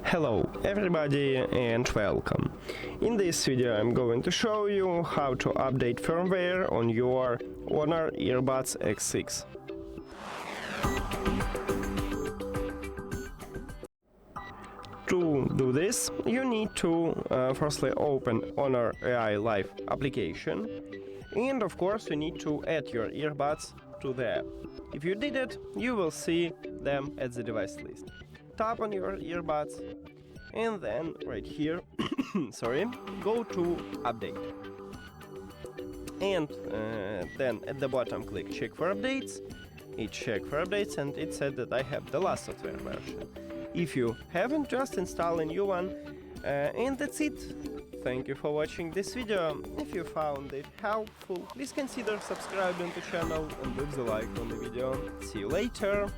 Hello everybody and welcome. In this video I'm going to show you how to update firmware on your HONOR Earbuds X6. To do this, you need to firstly open HONOR AI Live application, and of course you need to add your earbuds to the app. If you did it, you will see them at the device list. Tap on your earbuds and then right here go to update, and then at the bottom click check for updates. It check for updates and it said that I have the last software version. If you haven't, just install a new one, and that's it. Thank you for watching this video. If you found it helpful, please consider subscribing to the channel and leave the like on the video. See you later.